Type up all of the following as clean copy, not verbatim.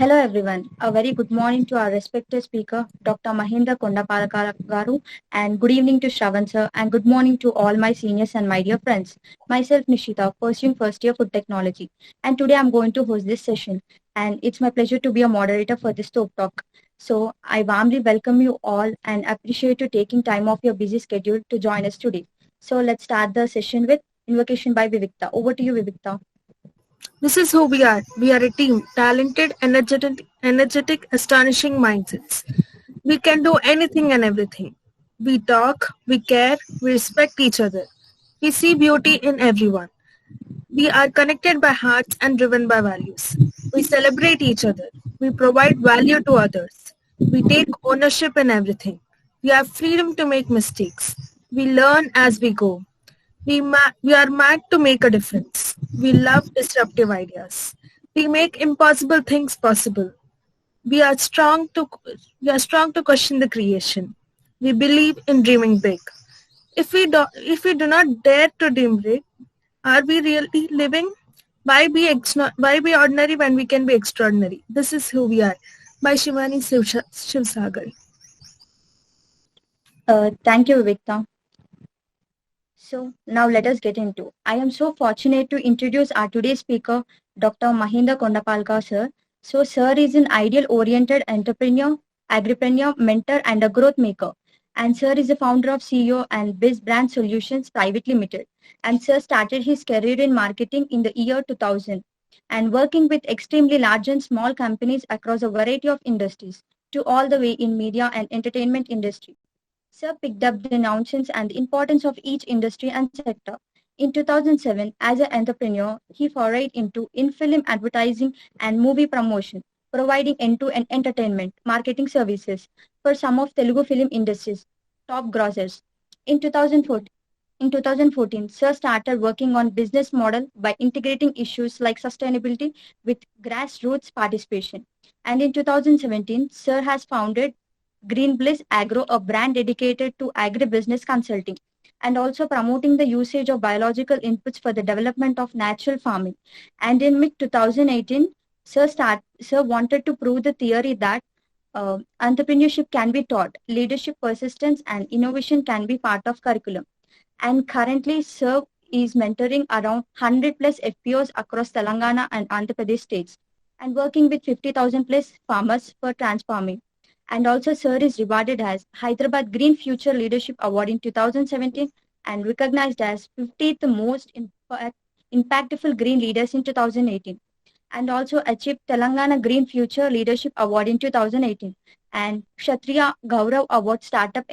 Hello everyone. A very good morning to our respected speaker, Dr. Mahinda Kondapalaka garu, and good evening to Shravan sir, and good morning to all my seniors and my dear friends. Myself Nishita, pursuing first year food technology, and today I'm going to host this session, and it's my pleasure to be a moderator for this talk. So I warmly welcome you all and appreciate you taking time off your busy schedule to join us today. So let's start the session with invocation by Vivikta. Over to you, Vivikta. This is who we are. We are a team, talented, energetic, astonishing mindsets. We can do anything and everything. We talk, we care, we respect each other. We see beauty in everyone. We are connected by hearts and driven by values. We celebrate each other. We provide value to others. We take ownership in everything. We have freedom to make mistakes. We learn as we go. We are mad to make a difference. We love disruptive ideas. We make impossible things possible. We are strong to question the creation. We believe in dreaming big. If we do not dare to dream big, are we really living? Why be ordinary when we can be extraordinary? This is who we are. By Shivani Shivsagar. Thank you, Vivikta. So now let us get into. I am so fortunate to introduce our today's speaker, Dr. Mahinda Kondapalka sir. So sir is an ideal-oriented entrepreneur, agripreneur, mentor, and a growth maker. And sir is the founder of CEO and Biz Brand Solutions Private Limited. And sir started his career in marketing in the year 2000 and working with extremely large and small companies across a variety of industries to all the way in media and entertainment industry. Sir picked up the nonsense and the importance of each industry and sector. In 2007, as an entrepreneur, he forayed into in-film advertising and movie promotion, providing end-to-end entertainment, marketing services for some of Telugu film industry's top grossers. In 2014, in 2014, Sir started working on business model by integrating issues like sustainability with grassroots participation. And in 2017, Sir has founded Green Bliss Agro, a brand dedicated to agribusiness consulting, and also promoting the usage of biological inputs for the development of natural farming. And in mid 2018, Sir wanted to prove the theory that entrepreneurship can be taught, leadership persistence and innovation can be part of curriculum. And currently, Sir is mentoring around 100 plus FPOs across Telangana and Andhra Pradesh states and working with 50,000 plus farmers for transforming. And also, Sir is rewarded as Hyderabad Green Future Leadership Award in 2017 and recognized as 50th most impactful green leaders in 2018 and also achieved Telangana Green Future Leadership Award in 2018 and Kshatriya Gaurav Award Startup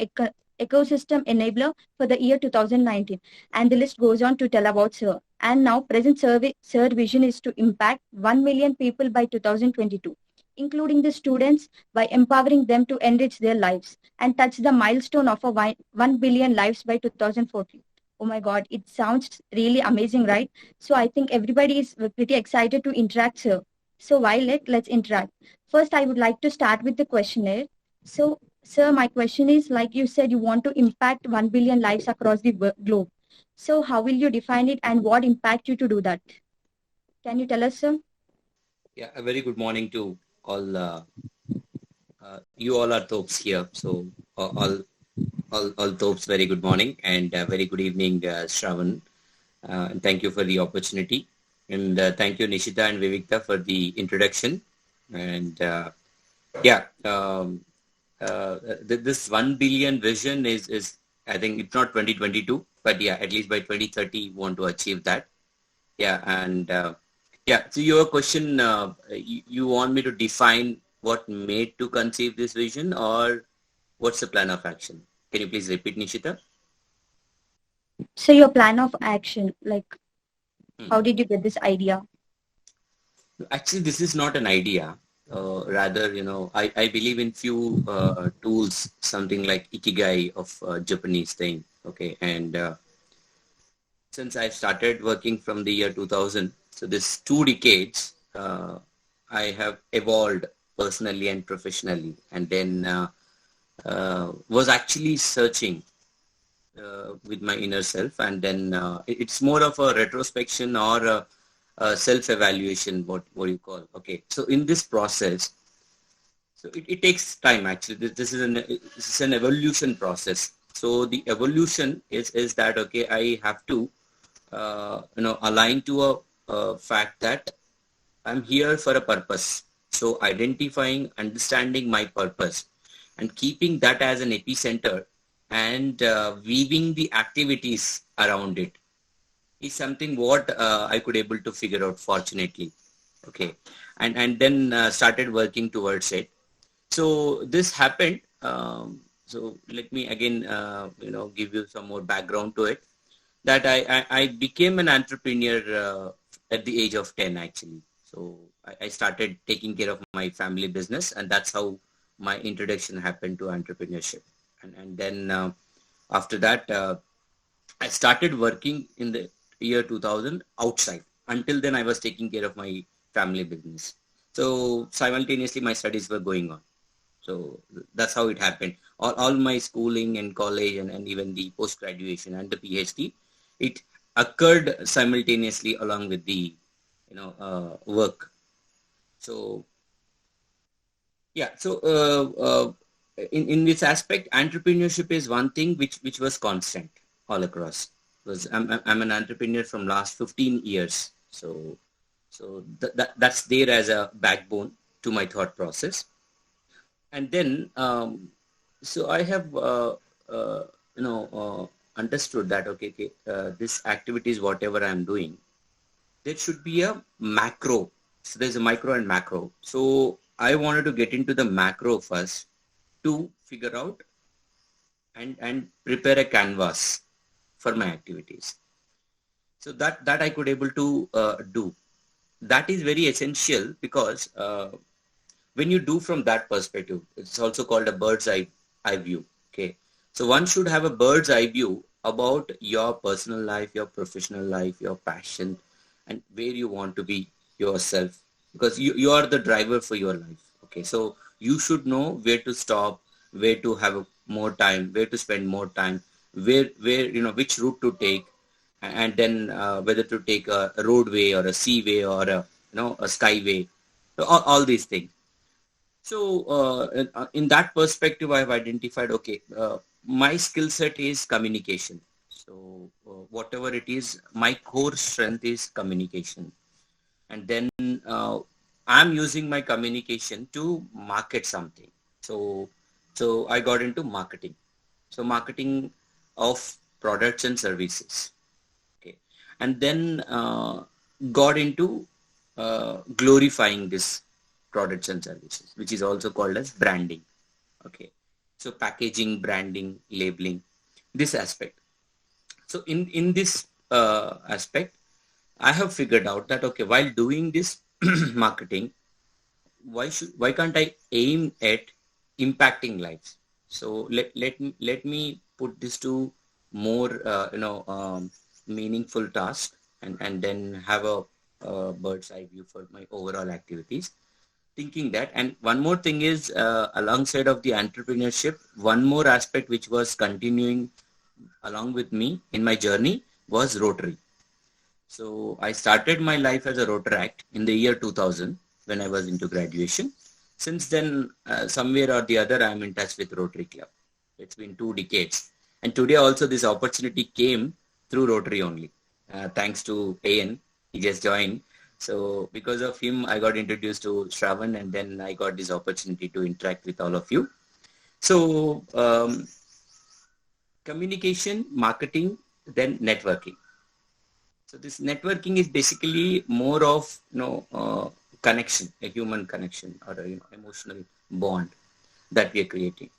Ecosystem Enabler for the year 2019. And the list goes on to tell about Sir. And now present survey, Sir vision is to impact 1 million people by 2022, including the students by empowering them to enrich their lives and touch the milestone of a 1 billion lives by 2040. Oh my God, it sounds really amazing, right? So I think everybody is pretty excited to interact, sir. So why let's interact. First, I would like to start with the questionnaire. So, sir, my question is, like you said, you want to impact 1 billion lives across the globe. So how will you define it and what impact you to do that? Can you tell us, sir? Yeah, a very good morning to all. You all are Topes here, so all Topes. Very good morning and very good evening, Shravan. And thank you for the opportunity, and thank you Nishita and Vivikta for the introduction. And yeah, this 1 billion vision is I think it's not 2022, but yeah, at least by 2030 want to achieve that. Yeah, and yeah, so your question, you want me to define what made to conceive this vision or what's the plan of action? Can you please repeat, Nishita? So your plan of action, like how Hmm. did you get this idea? Actually, this is not an idea. Rather, I believe in few tools, something like Ikigai of Japanese thing. Okay, and since I started working from the year 2000, so this 2 decades, I have evolved personally and professionally, and then was actually searching with my inner self, and then it's more of a retrospection or self-evaluation, what you call. Okay, so in this process, so it takes time actually. This is an evolution process. So the evolution is that, okay, I have to align to a fact that I'm here for a purpose. So identifying, understanding my purpose, and keeping that as an epicenter, and weaving the activities around it is something what I could able to figure out, fortunately. Okay, and then started working towards it. So this happened. So let me again give you some more background to it. That I became an entrepreneur at the age of 10 actually. So I started taking care of my family business, and that's how my introduction happened to entrepreneurship. And then after that, I started working in the year 2000 outside. Until then, I was taking care of my family business. So simultaneously, my studies were going on. So that's how it happened. All my schooling and college and even the post-graduation and the PhD, it occurred simultaneously along with the work. So yeah, so in this aspect, entrepreneurship is one thing which was constant all across. Because I'm an entrepreneur from last 15 years. So that's there as a backbone to my thought process. And then so I have understood that, okay, this activities, whatever I'm doing, there should be a macro. So there's a micro and macro. So I wanted to get into the macro first to figure out and prepare a canvas for my activities. So that I could able to do. That is very essential because when you do from that perspective, it's also called a bird's eye view. Okay, so one should have a bird's eye view about your personal life, your professional life, your passion, and where you want to be yourself, because you are the driver for your life. Okay, so you should know where to stop, where to have more time, where to spend more time, where which route to take, and then whether to take a roadway or a seaway or a skyway, so all these things. So in that perspective, I have identified, okay, my skill set is communication. So whatever it is, my core strength is communication. And then I'm using my communication to market something. So I got into marketing. So marketing of products and services. Okay. And then got into glorifying this products and services, which is also called as branding. Okay, so packaging, branding, labeling, this aspect. So in this aspect, I have figured out that, okay, while doing this marketing, why can't I aim at impacting lives? So let me put this to more meaningful task, and then have a bird's eye view for my overall activities. Thinking that, and one more thing is alongside of the entrepreneurship, one more aspect which was continuing along with me in my journey was Rotary. So I started my life as a Rotaract in the year 2000 when I was into graduation. Since then, somewhere or the other, I'm in touch with Rotary Club. It's been 2 decades. And today also this opportunity came through Rotary only. Thanks to AN, he just joined. So because of him, I got introduced to Shravan, and then I got this opportunity to interact with all of you. So communication, marketing, then networking. So this networking is basically more of connection, a human connection, or a emotional bond that we are creating.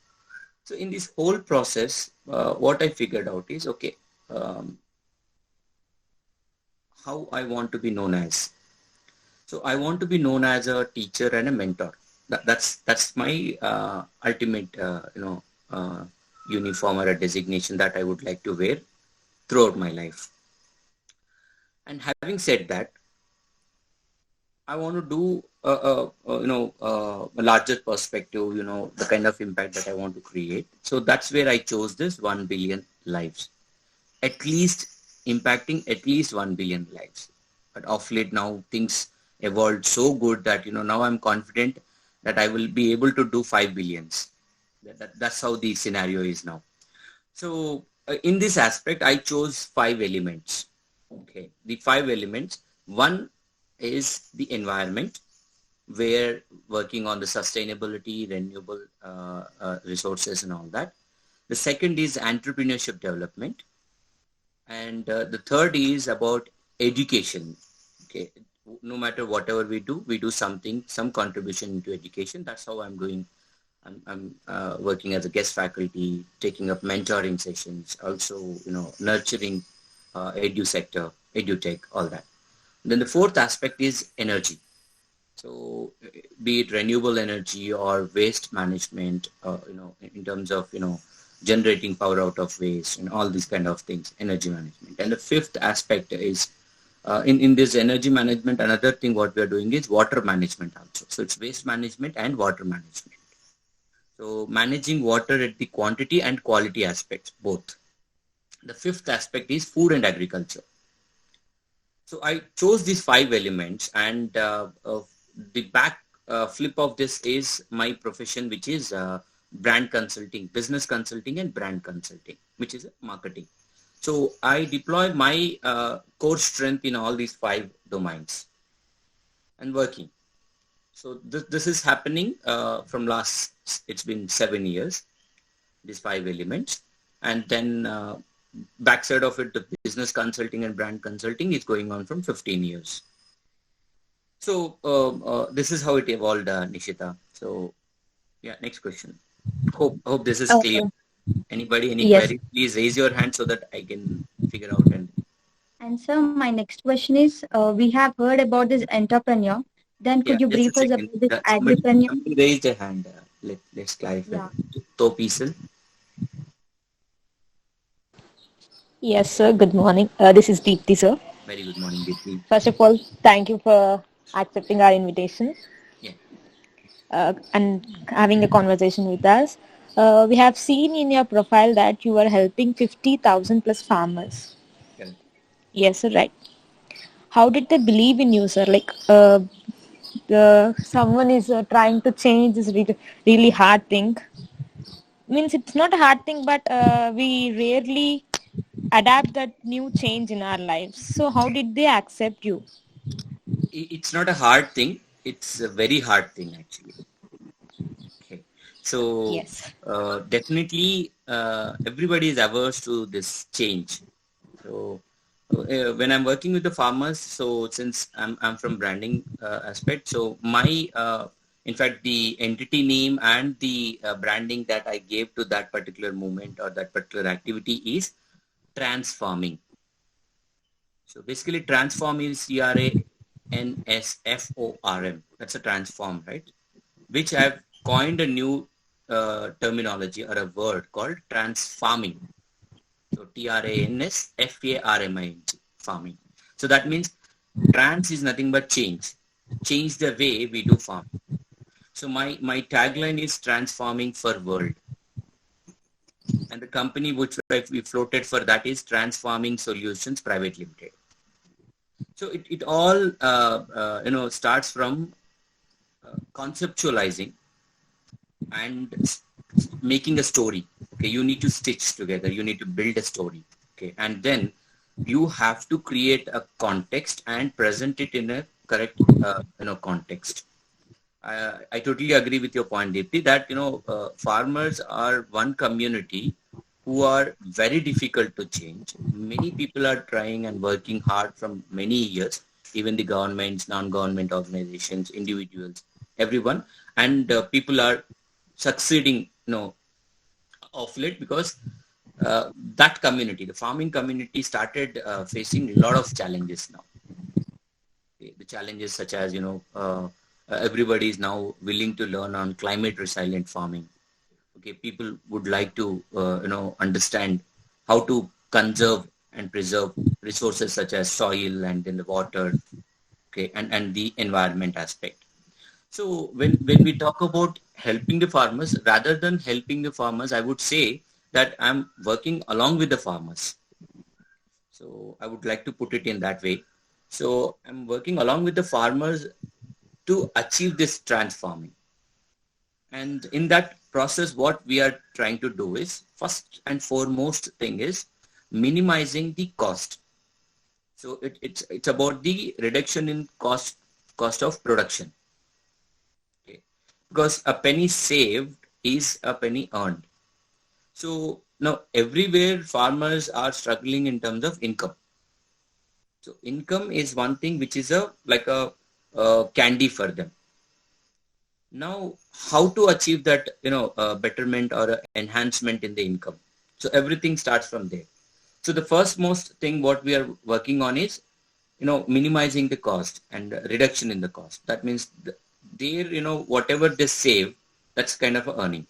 So in this whole process, what I figured out is, okay, how I want to be known as. So I want to be known as a teacher and a mentor. That's my ultimate uniform or a designation that I would like to wear throughout my life. And having said that, I want to do a larger perspective, the kind of impact that I want to create. So that's where I chose this 1 billion lives, at least impacting at least 1 billion lives. But of late now things evolved so good that, now I'm confident that I will be able to do 5 billions. That's how the scenario is now. So in this aspect, I chose 5 elements. Okay, the 5 elements. One is the environment, where working on the sustainability, renewable resources and all that. The second is entrepreneurship development. And the third is about education. Okay, no matter whatever we do something, some contribution into education. That's how I'm doing. I'm working as a guest faculty, taking up mentoring sessions, also, nurturing edu sector, edutech, all that. Then the fourth aspect is energy. So be it renewable energy or waste management, in terms of, generating power out of waste and all these kind of things, energy management. And the fifth aspect is in this energy management, another thing what we are doing is water management also. So it's waste management and water management. So managing water at the quantity and quality aspects, both. The fifth aspect is food and agriculture. So I chose these 5 elements, and the back flip of this is my profession, which is brand consulting, business consulting and brand consulting, which is marketing. So I deploy my core strength in all these 5 domains and working. So this is happening from last, it's been 7 years, these 5 elements. And then backside of it, the business consulting and brand consulting is going on from 15 years. So this is how it evolved, Nishita. So yeah, next question. Hope this is clear. Anybody, any Yes. query, please raise your hand so that I can figure out. And sir, my next question is, we have heard about this entrepreneur. Then could you just a brief us second. about this Somebody agripreneur? raised a hand. Let's clarify. Yeah. Topisal. Yes, sir. Good morning. This is Deepti, sir. Very good morning, Deepti. First of all, thank you for accepting our invitation Yeah. and having a conversation with us. We have seen in your profile that you are helping 50,000 plus farmers. Correct. Yes, sir. Right. How did they believe in you, sir? Like, someone is trying to change this really hard thing. Means it's not a hard thing, but we rarely adapt that new change in our lives. So how did they accept you? It's not a hard thing. It's a very hard thing, actually. Okay. So Yes. definitely everybody is averse to this change. So when I'm working with the farmers, so since I'm from branding aspect, so my in fact the entity name and the branding that I gave to that particular movement or that particular activity is transforming. So basically transform is TRANSFORM. That's a transform, right? Which I've coined a new terminology or a word called transfarming. So TRANSFARMING, farming. So that means trans is nothing but change. Change the way we do farm. So my tagline is transforming for world. And the company which we floated for that is Transforming Solutions Private Limited. So it all starts from conceptualizing and making a story. Okay, you need to stitch together. You need to build a story. Okay, and then you have to create a context and present it in a correct context. I totally agree with your point, Deepti, that farmers are one community who are very difficult to change. Many people are trying and working hard from many years, even the governments, non-government organizations, individuals, everyone, and people are succeeding, of late because that community, the farming community, started facing a lot of challenges now. Okay, the challenges such as everybody is now willing to learn on climate resilient farming. Okay, people would like to understand how to conserve and preserve resources such as soil and then the water, okay, and the environment aspect. So when we talk about helping the farmers, rather than helping the farmers, I would say that I'm working along with the farmers. So I would like to put it in that way. So I'm working along with the farmers to achieve this transforming. And in that process, what we are trying to do is, first and foremost thing is minimizing the cost. So it's about the reduction in cost of production. Okay. Because a penny saved is a penny earned. So now everywhere farmers are struggling in terms of income. So income is one thing which is a candy for them. Now, how to achieve that, betterment or enhancement in the income? So everything starts from there. So the first most thing what we are working on is, minimizing the cost and reduction in the cost. That means whatever they save, that's kind of a earning.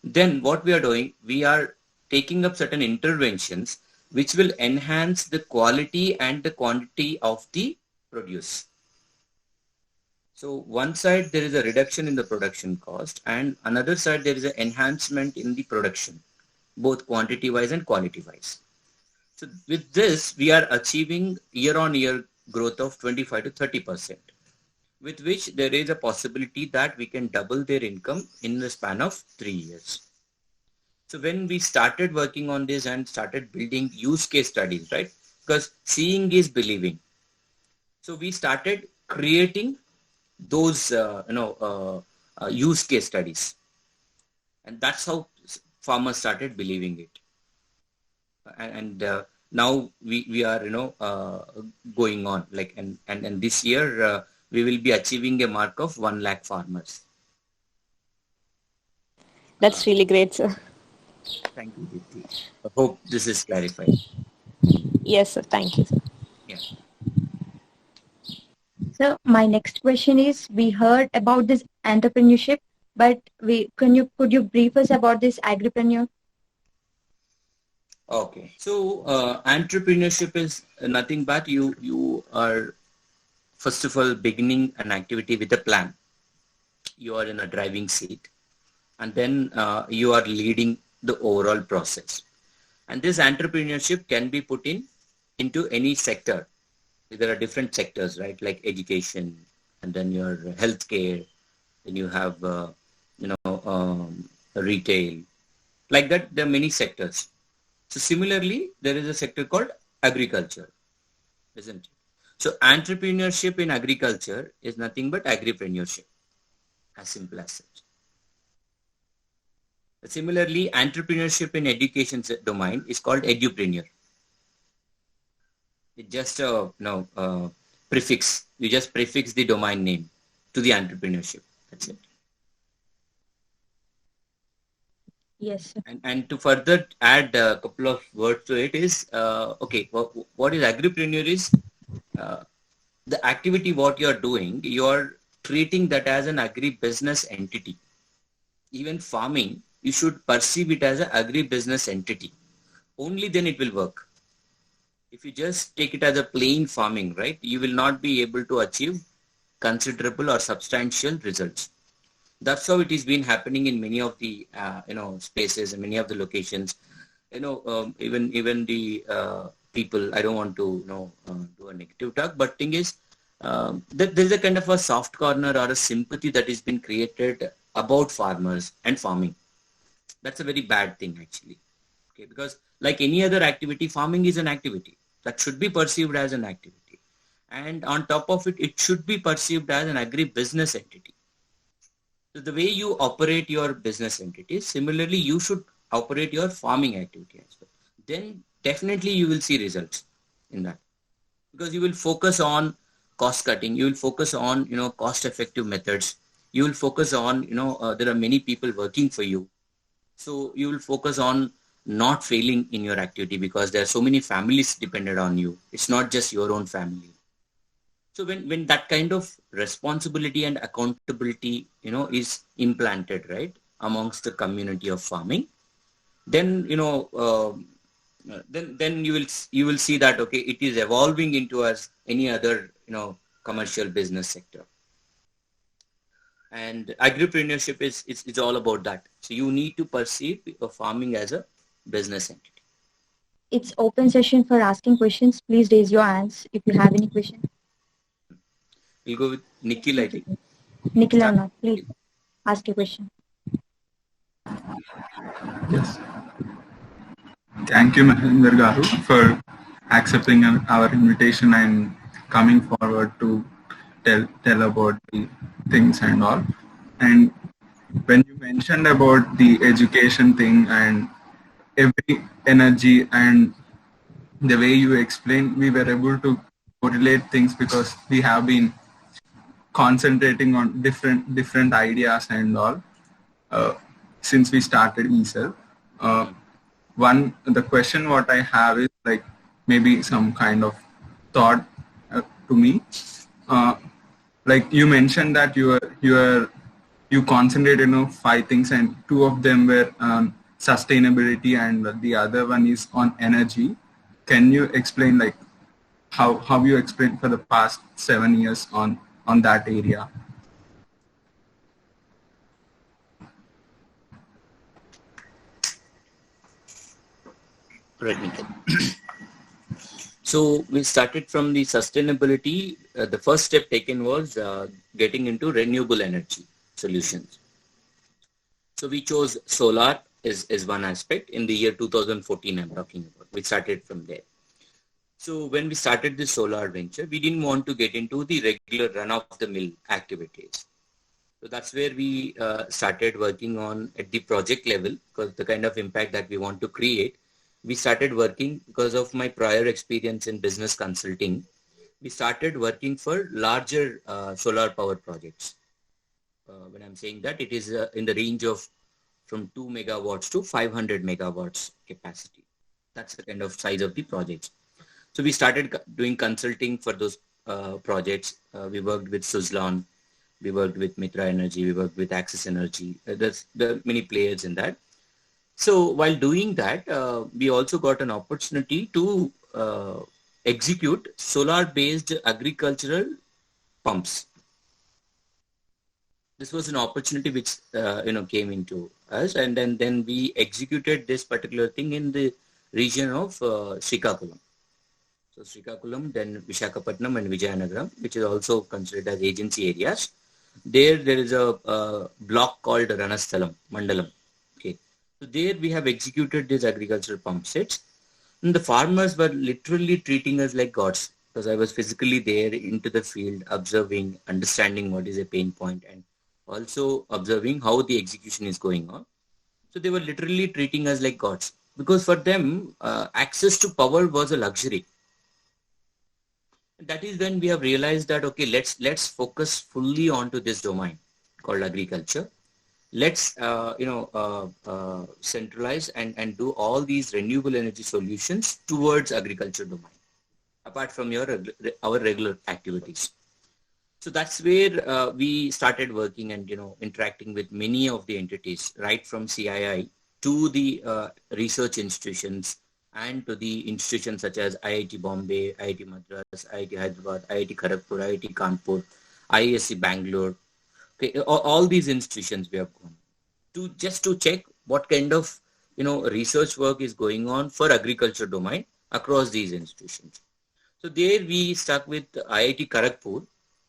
Then what we are doing, we are taking up certain interventions which will enhance the quality and the quantity of the produce. So one side there is a reduction in the production cost, and another side there is an enhancement in the production, both quantity wise and quality wise. So with this, we are achieving year-on-year growth of 25 to 30%, with which there is a possibility that we can double their income in the span of 3 years. So when we started working on this and started building use case studies, right? Because seeing is believing. So we started creating those, use case studies. And that's how farmers started believing it. And now we are, going on like, and this year we will be achieving a mark of 1 lakh farmers. That's really great, sir. Thank you, Deepti. I hope this is clarified. Yes, sir. Thank you, sir. Yeah. So my next question is, we heard about this entrepreneurship, but could you brief us about this agripreneur? Okay. So entrepreneurship is nothing but you are first of all beginning an activity with a plan. You are in a driving seat, and then you are leading the overall process. And this entrepreneurship can be put into any sector. There are different sectors, right? Like education, and then your healthcare, then you have retail. Like that, there are many sectors. So similarly, there is a sector called agriculture, isn't it? So entrepreneurship in agriculture is nothing but agripreneurship, as simple as such. Similarly, entrepreneurship in education domain is called edupreneur. It's just a prefix. You just prefix the domain name to the entrepreneurship. That's it. Yes, sir. And to further add a couple of words to it is, okay, what is agripreneur is the activity what you're doing, you're treating that as an agri-business entity. Even farming, you should perceive it as an agri-business entity. Only then it will work. If you just take it as a plain farming, right, you will not be able to achieve considerable or substantial results. That's how it has been happening in many of the spaces and many of the locations. Even the people. I don't want to do a negative talk, but thing is, there's a kind of a soft corner or a sympathy that has been created about farmers and farming. That's a very bad thing actually. Okay, because like any other activity, farming is an activity that should be perceived as an activity, and on top of it, it should be perceived as an agri-business entity. So the way you operate your business entities, similarly, you should operate your farming activity as well. Then definitely you will see results in that, because you will focus on cost cutting. You will focus on cost effective methods. You will focus on there are many people working for you, so you will focus on not failing in your activity because there are so many families dependent on you. It's not just your own family. So when that kind of responsibility and accountability, is implanted, right, amongst the community of farming, then, then you will see that, okay, it is evolving into as any other, commercial business sector. And agripreneurship is all about that. So you need to perceive farming as a business entity. It's open session for asking questions. Please raise your hands if you have any question. We'll go with Nikhil, I think. Nikhil, now, please ask your question. Yes. Thank you, Mahinder Garu, for accepting our invitation and coming forward to tell about the things and all. And when you mentioned about the education thing and every energy and the way you explained, we were able to correlate things because we have been concentrating on different ideas and all since we started ESEL. The question what I have is like maybe some kind of thought to me. Like you mentioned that you concentrated on 5 things and 2 of them were sustainability and the other one is on energy. Can you explain like how you explained for the past 7 years on that area? Right, Nikhil. So we started from the sustainability. The first step taken was getting into renewable energy solutions. So we chose solar is one aspect in the year 2014 I'm talking about. We started from there. So when we started this solar venture, we didn't want to get into the regular run-of-the-mill activities. So that's where we started working on at the project level, because the kind of impact that we want to create. We started working because of my prior experience in business consulting. We started working for larger solar power projects. When I'm saying that, it is in the range of from 2 megawatts to 500 megawatts capacity. That's the kind of size of the projects. So we started doing consulting for those projects. We worked with Suzlon, we worked with Mitra Energy, we worked with Access Energy. There are many players in that. So while doing that, we also got an opportunity to execute solar-based agricultural pumps. This was an opportunity which came into us, and then we executed this particular thing in the region of Srikakulam. So Srikakulam, then Visakhapatnam and Vijayanagaram, which is also considered as agency areas. There is a block called Ranasthalam, Mandalam. Okay. So there we have executed these agricultural pump sets. And the farmers were literally treating us like gods, because I was physically there into the field, observing, understanding what is a pain point, and also observing how the execution is going on. So they were literally treating us like gods, because for them, access to power was a luxury. That is when we have realized that, okay, let's focus fully onto this domain called agriculture. Let's centralize and do all these renewable energy solutions towards agriculture domain, apart from our regular activities. So that's where we started working and interacting with many of the entities, right from CII to the research institutions, and to the institutions such as IIT Bombay, IIT Madras, IIT Hyderabad, IIT Kharagpur, IIT Kanpur, IISc Bangalore. Okay, all these institutions we have gone to check what kind of research work is going on for agriculture domain across these institutions. So there we stuck with IIT Kharagpur.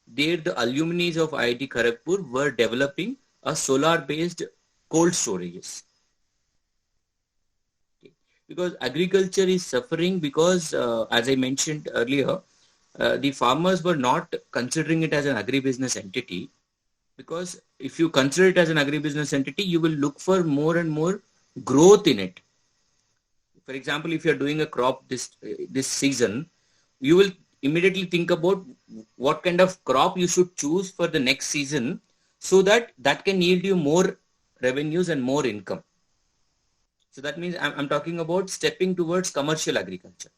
There the alumni of IIT Kharagpur were developing a solar-based cold storages. Because agriculture is suffering because, as I mentioned earlier, the farmers were not considering it as an agribusiness entity. Because if you consider it as an agribusiness entity, you will look for more and more growth in it. For example, if you are doing a crop this season, you will immediately think about what kind of crop you should choose for the next season, so that can yield you more revenues and more income. So that means I'm talking about stepping towards commercial agriculture.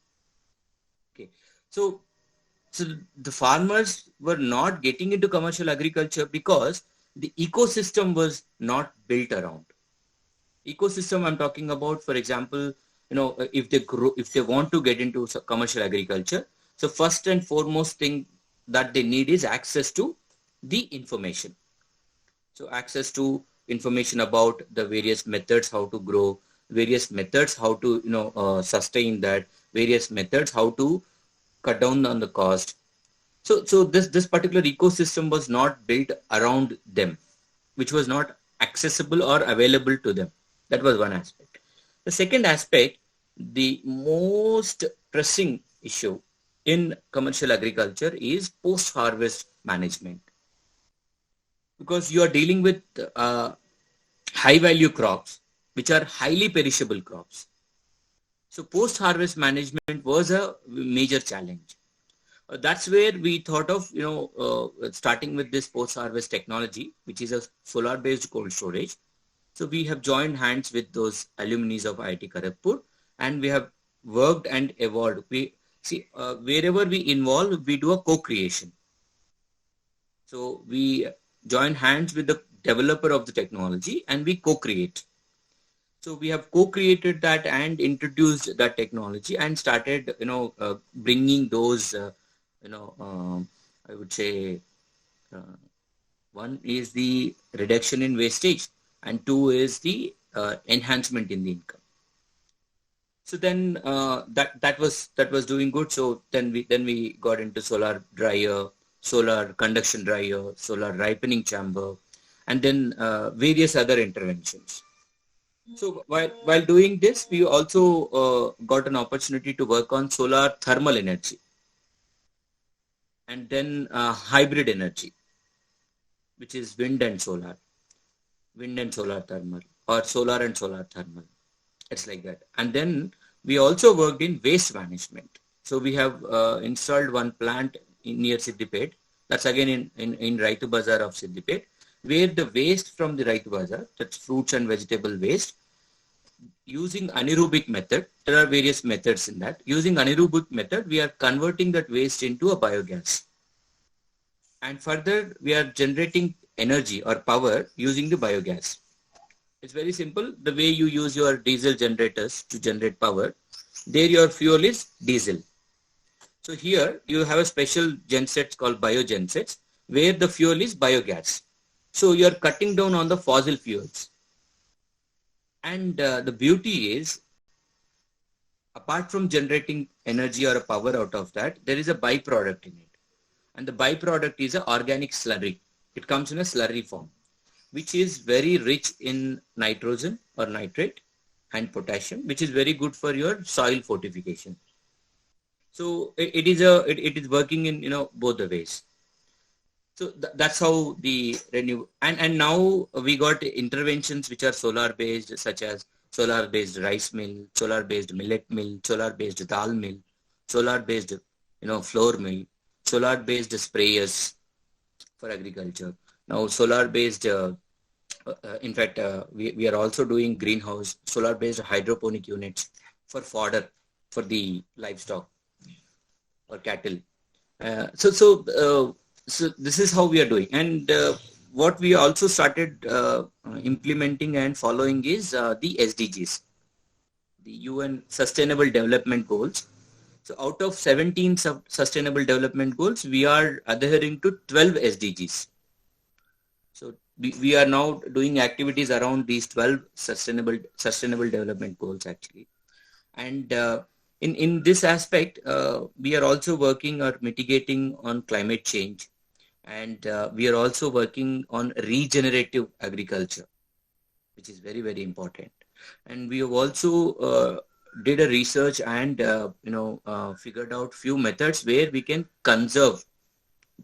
Okay. So the farmers were not getting into commercial agriculture because the ecosystem was not built around. Ecosystem I'm talking about, for example, if they want to get into commercial agriculture, so first and foremost thing that they need is access to the information. So access to information about the various methods how to grow, various methods how to sustain that, various methods how to cut down on the cost. So this particular ecosystem was not built around them, which was not accessible or available to them. That was one aspect. The second aspect, the most pressing issue in commercial agriculture is post-harvest management, because you are dealing with high-value crops, which are highly perishable crops. So post-harvest management was a major challenge. That's where we thought of, starting with this post-harvest technology, which is a solar-based cold storage. So we have joined hands with those alumni of IIT Kharagpur, and we have worked and evolved. We see wherever we involve, we do a co-creation. So we join hands with the developer of the technology and we co-create. So we have co-created that and introduced that technology and started, bringing those, I would say, one is the reduction in wastage, and two is the enhancement in the income. So then that was doing good. So then we got into solar dryer, solar conduction dryer, solar ripening chamber, and then various other interventions. So while doing this, we also got an opportunity to work on solar thermal energy, and then hybrid energy, which is wind and solar thermal, or solar and solar thermal. It's like that. And then we also worked in waste management. So we have installed one plant near Siddipet. That's again in Raitu Bazaar of Siddipet, where the waste from the Raitu Bazaar, that's fruits and vegetable waste, using anaerobic method, there are various methods in that. Using anaerobic method, we are converting that waste into a biogas. And further, we are generating energy or power using the biogas. It's very simple. The way you use your diesel generators to generate power, there your fuel is diesel. So here you have a special gensets called biogensets, where the fuel is biogas. So you're cutting down on the fossil fuels. And the beauty is, apart from generating energy or a power out of that, there is a byproduct in it. And the byproduct is an organic slurry. It comes in a slurry form, which is very rich in nitrogen or nitrate and potassium, which is very good for your soil fortification. So it is working in both the ways. So that's how the renew, and now we got interventions which are solar based, such as solar based rice mill, solar based millet mill, solar based dal mill, solar based flour mill, solar based sprayers for agriculture. Now solar based, in fact, we are also doing greenhouse solar based hydroponic units for fodder for the livestock or cattle. So this is how we are doing. And what we also started implementing and following is the SDGs, the UN Sustainable Development Goals. So out of 17 Sustainable Development Goals, we are adhering to 12 SDGs. So we are now doing activities around these 12 Sustainable Development Goals actually. And in this aspect, we are also working or mitigating on climate change. And we are also working on regenerative agriculture, which is very, very important. And we have also did a research and figured out few methods where we can conserve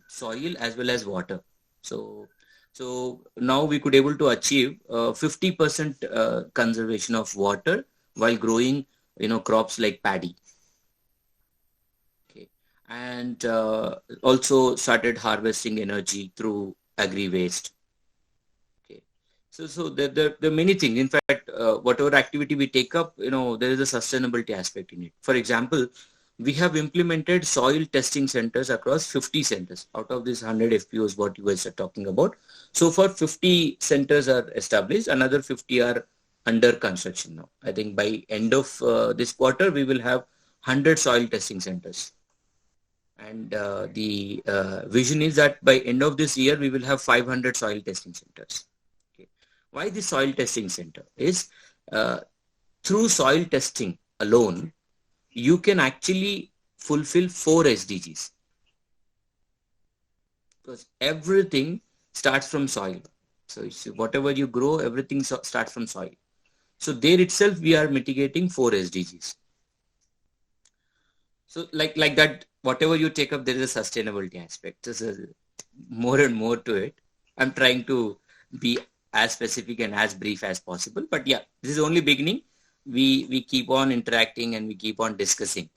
soil as well as water. So now we could able to achieve 50% conservation of water while growing crops like paddy. And also started harvesting energy through agri waste. Okay, so there are many things. In fact, whatever activity we take up, there is a sustainability aspect in it. For example, we have implemented soil testing centers across 50 centers out of this 100 FPOs what you guys are talking about. So far 50 centers are established, another 50 are under construction now. I think by end of this quarter we will have 100 soil testing centers. And the vision is that by end of this year, we will have 500 soil testing centers. Okay. Why the soil testing center? Is through soil testing alone, you can actually fulfill 4 SDGs. because everything starts from soil. So it's, whatever you grow, everything starts from soil. So there itself, we are mitigating 4 SDGs. So like that, whatever you take up, there is a sustainability aspect. There's more and more to it. I'm trying to be as specific and as brief as possible. But yeah, this is only beginning. We keep on interacting and we keep on discussing.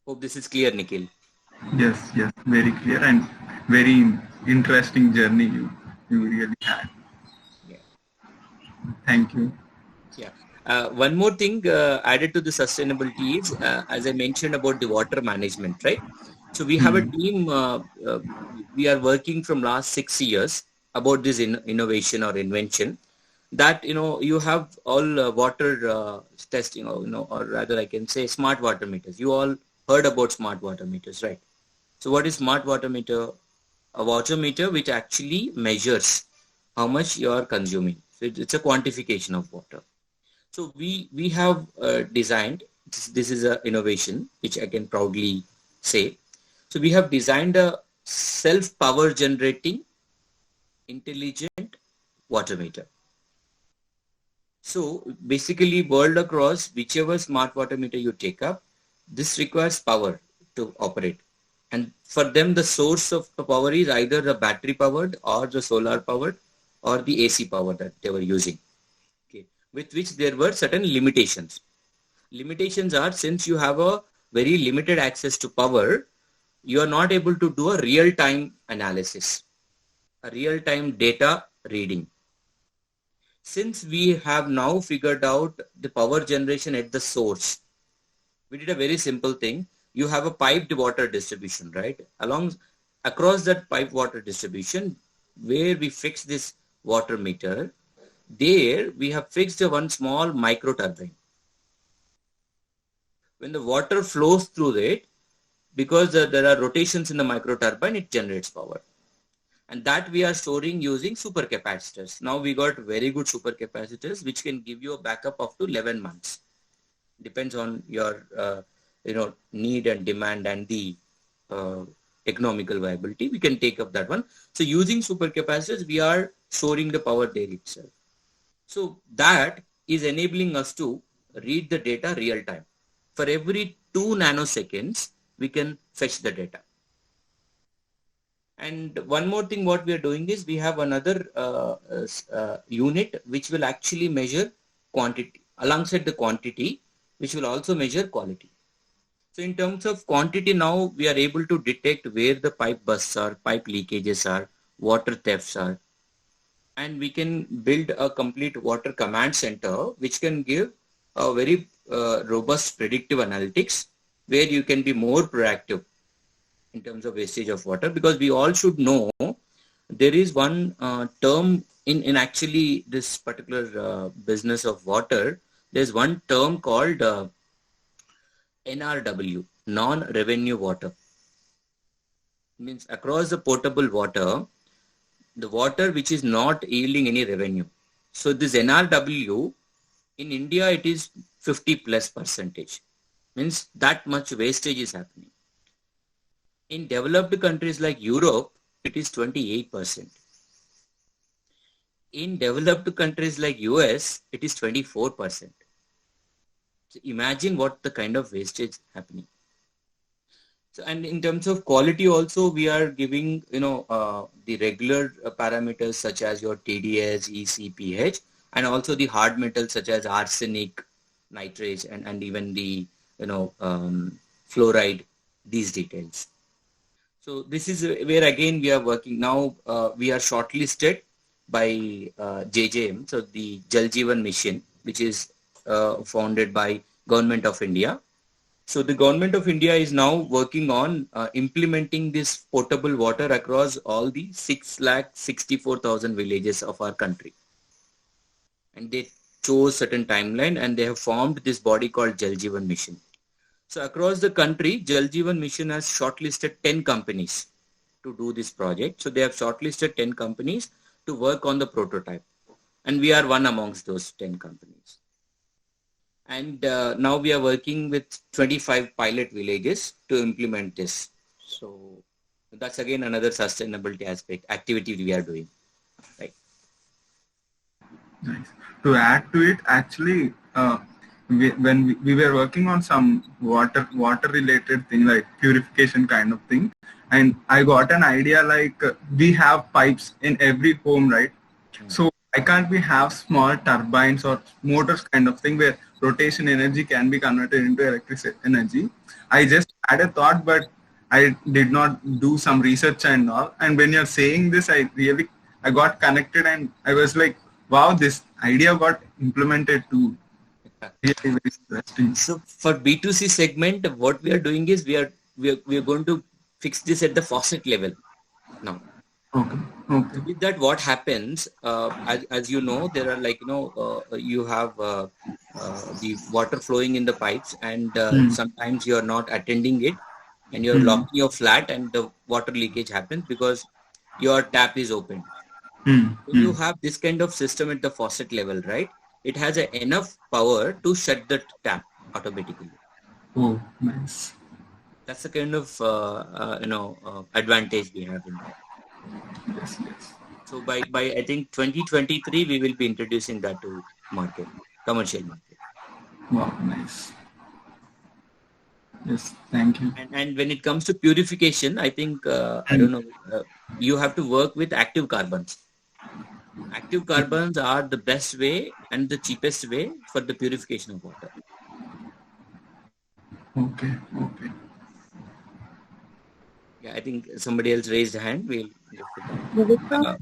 Hope this is clear, Nikhil. Yes, very clear and very interesting journey you really had. Yeah. Thank you. Yeah. One more thing added to the sustainability is, as I mentioned about the water management, right? So we have a team, we are working from last 6 years about this innovation or invention, that, you have all water testing, or rather I can say smart water meters. You all heard about smart water meters, right? So what is smart water meter? A water meter which actually measures how much you are consuming. So it's a quantification of water. So we have designed, this is an innovation which I can proudly say. So we have designed a self-power generating intelligent water meter. So basically, world across, whichever smart water meter you take up, this requires power to operate. And for them, the source of the power is either the battery powered or the solar powered or the AC power that they were using. Okay, with which there were certain limitations. Limitations are, since you have a very limited access to power, you are not able to do a real-time analysis, a real-time data reading. Since we have now figured out the power generation at the source, we did a very simple thing. You have a piped water distribution, right? Across that piped water distribution, where we fix this water meter, there we have fixed one small micro turbine. When the water flows through it, because there are rotations in the micro turbine, it generates power. And that we are storing using supercapacitors. Now we got very good supercapacitors which can give you a backup of to 11 months. Depends on your need and demand and the economical viability. We can take up that one. So using supercapacitors, we are storing the power there itself. So that is enabling us to read the data real time. For every 2 nanoseconds, we can fetch the data. And one more thing what we are doing is, we have another unit which will actually measure quantity. Alongside the quantity, which will also measure quality. So in terms of quantity, now we are able to detect where the pipe bursts are, pipe leakages are, water thefts are. And we can build a complete water command center which can give a very robust predictive analytics, where you can be more proactive in terms of wastage of water. Because we all should know, there is one term in actually this particular business of water. There's one term called NRW, non-revenue water. Means across the potable water, the water which is not yielding any revenue. So this NRW, in India, it is 50+%. Means that much wastage is happening. In developed countries like Europe, it is 28%. In developed countries like US, it is 24%. So imagine what the kind of wastage happening. So, and in terms of quality also, we are giving, the regular parameters such as your TDS, EC, pH, and also the hard metals such as arsenic, nitrates, and even the, fluoride, these details. So this is where again we are working now. We are shortlisted by JJM, so the Jal Jeevan Mission, which is founded by Government of India. So the Government of India is now working on implementing this potable water across all the 6,64,000 villages of our country. And they chose certain timeline and they have formed this body called Jal Jeevan Mission. So across the country, Jal Jeevan Mission has shortlisted 10 companies to do this project. So they have shortlisted 10 companies to work on the prototype. And we are one amongst those 10 companies. And now we are working with 25 pilot villages to implement this. So That's again another sustainability aspect, activity we are doing, right? Nice. To add to it, actually, when we were working on some water related thing like purification kind of thing, and I got an idea like we have pipes in every home, right? So why can't we have small turbines or motors kind of thing where rotation energy can be converted into electric energy? I just had a thought, but I did not do some research and all. And when you're saying this, I got connected and I was like, wow, this idea got implemented too. Really very interesting. So for B2C segment, what we are doing is we are going to fix this at the faucet level now. Okay. Okay. With that, what happens, as you know, there are you have the water flowing in the pipes, and sometimes you are not attending it, and you're locking your flat, and the water leakage happens because your tap is open. When you have this kind of system at the faucet level, right? It has enough power to shut the tap automatically. Oh, nice. That's the kind of advantage we have in that. Yes, yes. So by I think 2023 we will be introducing that to market, commercial market. Wow, nice. Yes, thank you. And when it comes to purification, I think I don't know, you have to work with active carbons. Active carbons are the best way and the cheapest way for the purification of water. Okay, okay. Yeah, I think somebody else raised a hand. We'll Nikhil,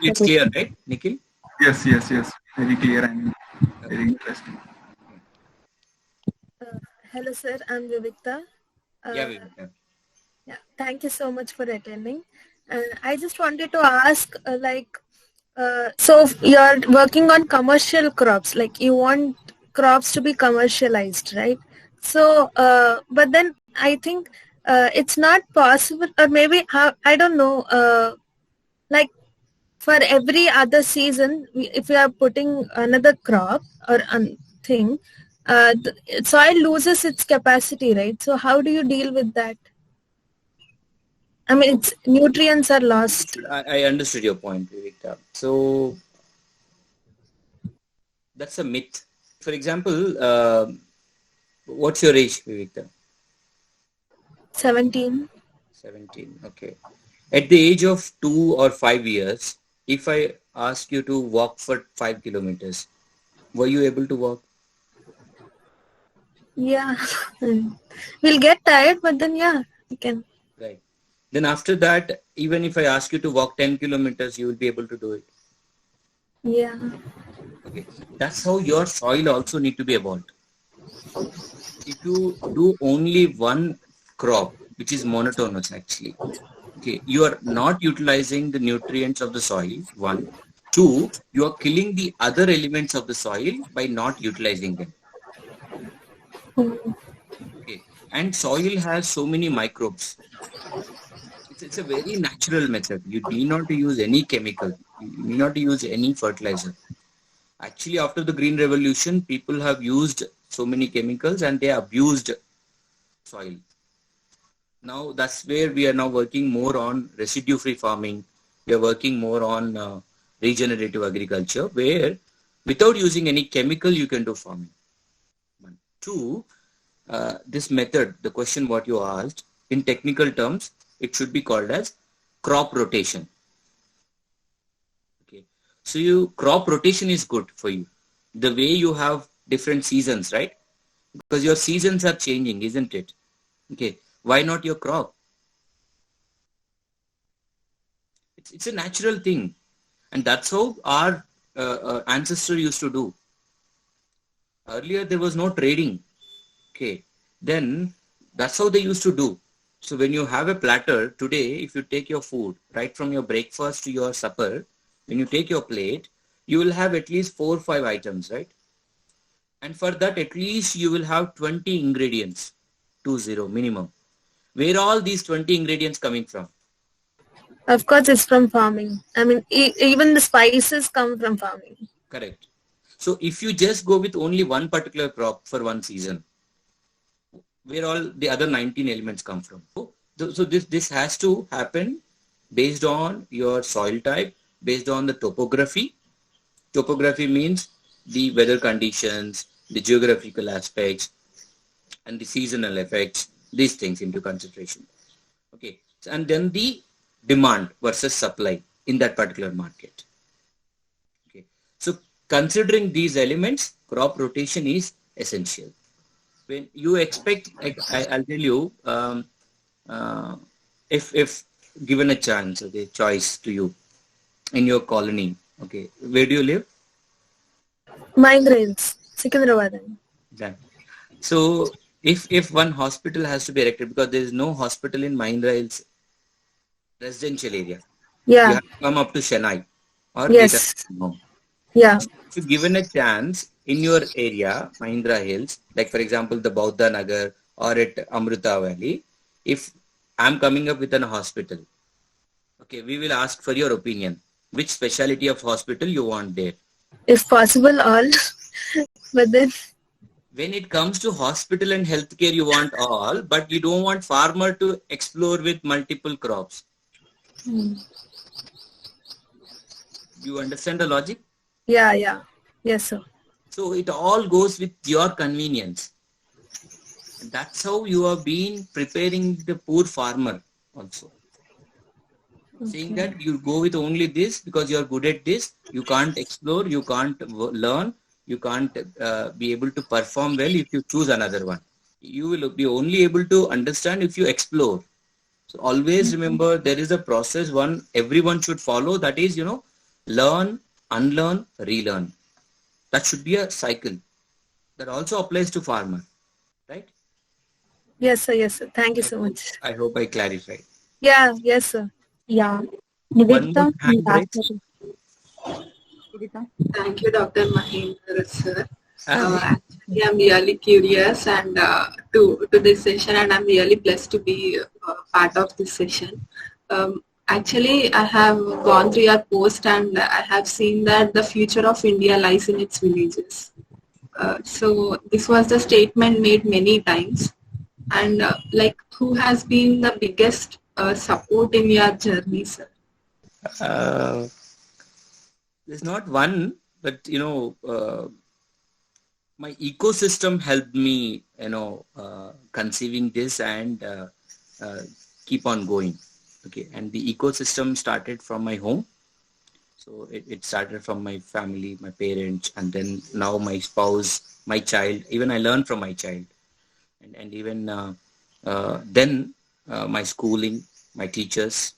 it's clear, right, Nikhil? Yes, yes, yes. Very clear and very interesting. Hello, sir. I'm Vivekta. Vivekta. Yeah, thank you so much for attending. I just wanted to ask, so you're working on commercial crops, like you want crops to be commercialized, right? So, but then I think it's not possible, or maybe, I don't know, like for every other season, if we are putting another crop or thing, the soil loses its capacity, right? So how do you deal with that? I mean, its nutrients are lost. I understood your point, Vivekta. So that's a myth. For example, what's your age, Vivekta? 17. 17. Okay. At the age of 2 or 5 years, if I ask you to walk for 5 kilometers, were you able to walk? Yeah. We'll get tired, but then yeah, we can. Right. Then after that, even if I ask you to walk 10 kilometers, you will be able to do it. Yeah. Okay. That's how your soil also need to be evolved. If you do only one crop, which is monotonous actually, okay, you are not utilizing the nutrients of the soil, 1. 2, you are killing the other elements of the soil by not utilizing them. Okay. And soil has so many microbes. It's a very natural method. You need not to use any chemical. You need not to use any fertilizer. Actually, after the Green Revolution, people have used so many chemicals and they abused soil. Now that's where we are now working more on residue-free farming. We are working more on regenerative agriculture, where without using any chemical, you can do farming. 1. 2, this method, the question what you asked, in technical terms, it should be called as crop rotation. Okay. So crop rotation is good for you. The way you have different seasons, right? Because your seasons are changing, isn't it? Okay. Why not your crop? It's a natural thing. And that's how our ancestors used to do. Earlier, there was no trading. Okay. Then that's how they used to do. So when you have a platter today, if you take your food right from your breakfast to your supper, when you take your plate, you will have at least 4 or 5 items, right? And for that, at least you will have 20 ingredients, 20 minimum. Where are all these 20 ingredients coming from? Of course, it's from farming. I mean, even the spices come from farming. Correct. So if you just go with only one particular crop for one season, where all the other 19 elements come from? So So this has to happen based on your soil type, based on the topography. Topography means the weather conditions, the geographical aspects, and the seasonal effects, these things into consideration. Okay, and then the demand versus supply in that particular market. Okay, so considering these elements, crop rotation is essential. When you expect, like I'll tell you, uh, if given a chance, okay, choice to you in your colony, okay, where do you live? Mind rails, Secunderabad. Then, so if one hospital has to be erected, because there is no hospital in Mahindra Hills residential area, you Yeah. have to come up to Chennai or later Yes. home. Yeah. If given a chance in your area, Mahindra Hills, like for example the Bauddha Nagar or at Amrita Valley, if I'm coming up with an hospital, okay, we will ask for your opinion. Which specialty of hospital you want there? If possible, all. But then, When it comes to hospital and healthcare, you want all, but you don't want farmer to explore with multiple crops. You understand the logic? yeah, yeah. Yes, sir. So it all goes with your convenience. And that's how you have been preparing the poor farmer also. Saying that you go with only this because you are good at this, you can't explore, you can't learn, you can't be able to perform well if you choose another one. You will be only able to understand if you explore. So always remember there is a process everyone should follow, that is, learn, unlearn, relearn. That should be a cycle. That also applies to farmer, right? Yes, sir. Yes, sir. Thank you so much. I hope I clarified. Yeah. Yes, sir. Yeah. One more Nivedita, hand last raise. question. Nivedita. Thank you, Dr. Mahindra, sir. Ah, Actually, I'm really curious and to this session, and I'm really blessed to be part of this session. Actually, I have gone through your post and I have seen that the future of India lies in its villages. So this was the statement made many times. And like, who has been the biggest support in your journey, sir? there's not one, but my ecosystem helped me, conceiving this and keep on going. Okay, and the ecosystem started from my home. So it started from my family, my parents, and then now my spouse, my child. Even I learned from my child, and even then my schooling, my teachers,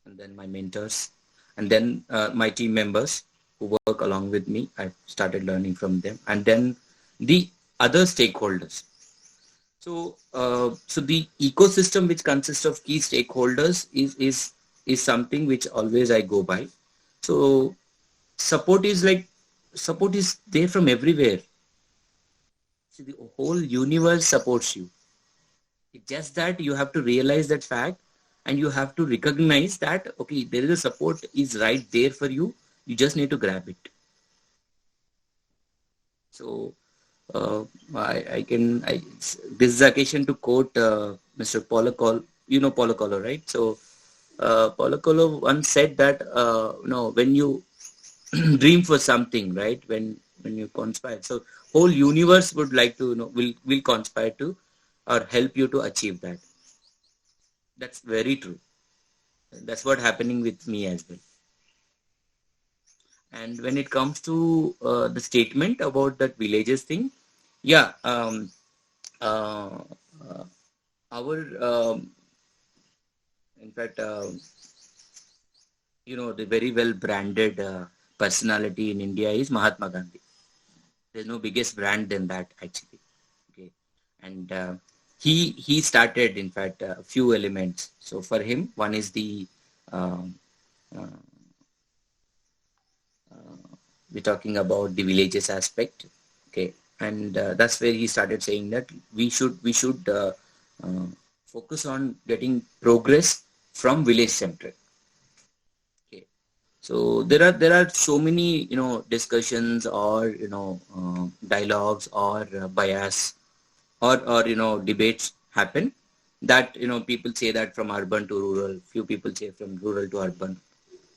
and then my mentors, and then my team members who work along with me. I started learning from them, and then the other stakeholders. So the ecosystem, which consists of key stakeholders, is something which always I go by. So support is there from everywhere. See, the whole universe supports you. It's just that you have to realize that fact, and you have to recognize that, okay, there is a support is right there for you. You just need to grab it. So this is occasion to quote Mr. Paulo Coelho. You know Paulo Coelho, right? So Paulo Coelho once said that when you dream for something, right? When you conspire, so whole universe would like to will conspire to or help you to achieve that. That's very true. That's what happening with me as well. And when it comes to the statement about that villages thing, yeah, our in fact, the very well branded personality in India is Mahatma Gandhi. There's no biggest brand than that, actually. Okay, and he started, in fact, a few elements. So for him, one is the we're talking about the villages aspect. Okay, and that's where he started saying that we should focus on getting progress from village centric. Okay, so there are so many discussions or dialogues or bias or debates happen, that, people say that from urban to rural, few people say from rural to urban.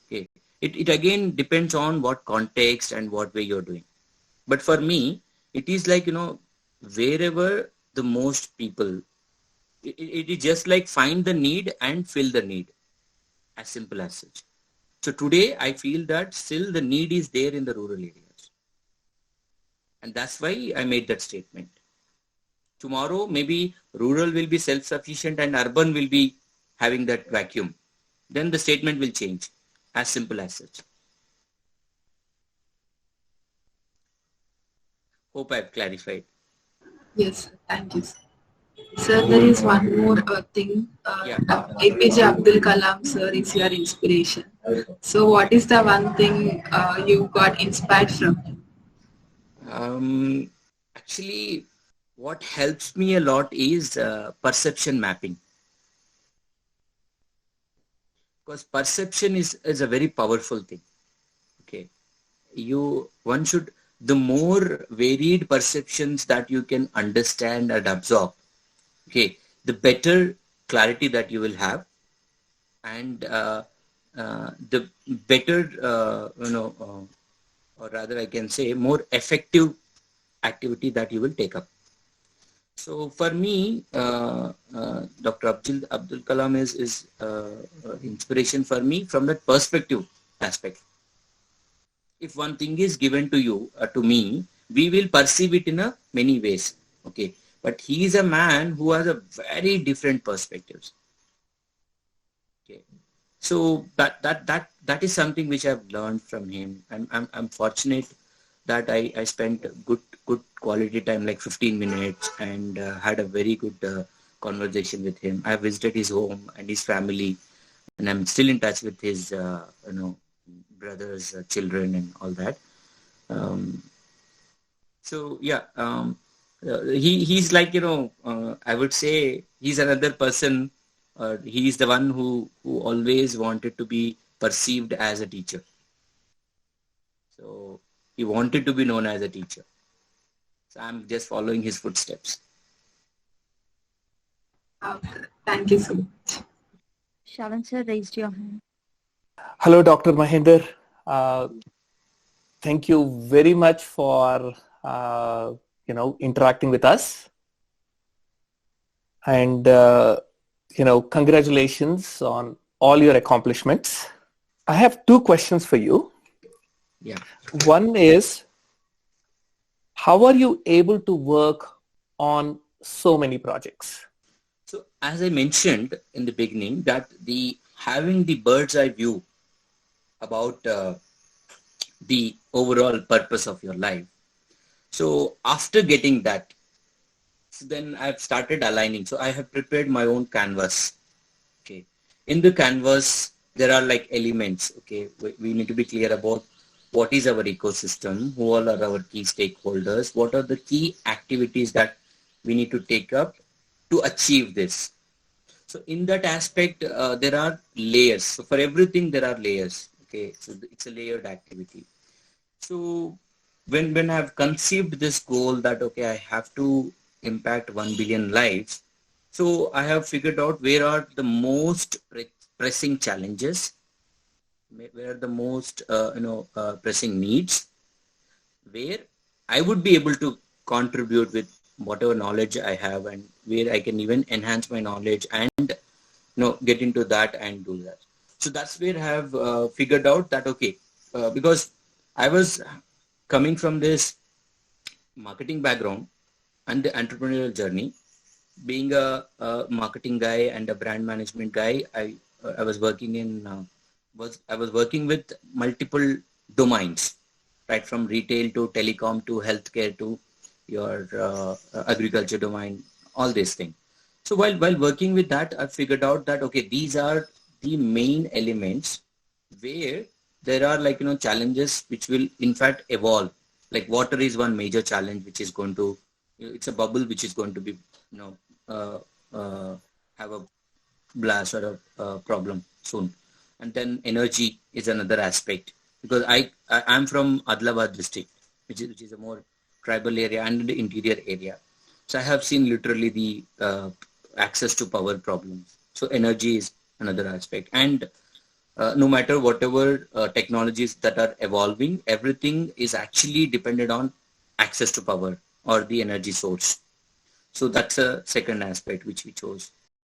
Okay. It again depends on what context and what way you're doing. But for me, it is like, wherever the most people, it is just like find the need and fill the need, as simple as such. So today I feel that still the need is there in the rural areas. And that's why I made that statement. Tomorrow, maybe rural will be self-sufficient and urban will be having that vacuum. Then the statement will change, as simple as such. Hope I've clarified. Yes, sir. Thank you, sir. Sir, there is one more thing. Yeah. APJ Abdul Kalam, sir, is your inspiration. So what is the one thing you got inspired from him? Actually, what helps me a lot is perception mapping. Because perception is a very powerful thing. Okay. One should, the more varied perceptions that you can understand and absorb, okay, the better clarity that you will have, and the better, or rather I can say more effective activity that you will take up. So for me, Dr. Abdul Kalam is inspiration for me from that perspective aspect. If one thing is given to you, to me, we will perceive it in many ways. Okay. But he is a man who has a very different perspectives. Okay. So that is something which I've learned from him. I'm fortunate that I spent good quality time, like 15 minutes, and had a very good conversation with him. I visited his home and his family, and I'm still in touch with his brothers, children, and all that. So yeah, he's like, I would say he's another person. He's the one who always wanted to be perceived as a teacher. So he wanted to be known as a teacher. So I'm just following his footsteps. Thank you so much. Shavan sir raised your hand. Hello, Dr. Mahinder. Thank you very much for interacting with us, and congratulations on all your accomplishments. I have two questions for you. Yeah. One is, how are you able to work on so many projects? So as I mentioned in the beginning, that having the bird's eye view about the overall purpose of your life. So after getting that, then I've started aligning. So I have prepared my own canvas. Okay. In the canvas, there are like elements. Okay. We need to be clear about what is our ecosystem, who all are our key stakeholders, what are the key activities that we need to take up to achieve this. So in that aspect, there are layers. So for everything, there are layers. Okay. So it's a layered activity. So when I've conceived this goal that, okay, I have to impact 1 billion lives, so I have figured out where are the most pressing challenges, where are the most pressing needs, where I would be able to contribute with whatever knowledge I have, and where I can even enhance my knowledge and get into that and do that. So that's where I have figured out that, okay, because I was coming from this marketing background and the entrepreneurial journey. Being a marketing guy and a brand management guy, I was working with multiple domains, right, from retail to telecom to healthcare to your agriculture domain, all these things. So while working with that, I figured out that, okay, these are the main elements where there are like, challenges which will in fact evolve. Like water is one major challenge which is going to, it's a bubble which is going to be, have a blast or a problem soon. And then energy is another aspect, because I'm from Adilabad district, which is a more tribal area and the interior area. So I have seen literally the access to power problems. So energy is another aspect. And no matter whatever technologies that are evolving, everything is actually dependent on access to power or the energy source. So that's a second aspect which we chose.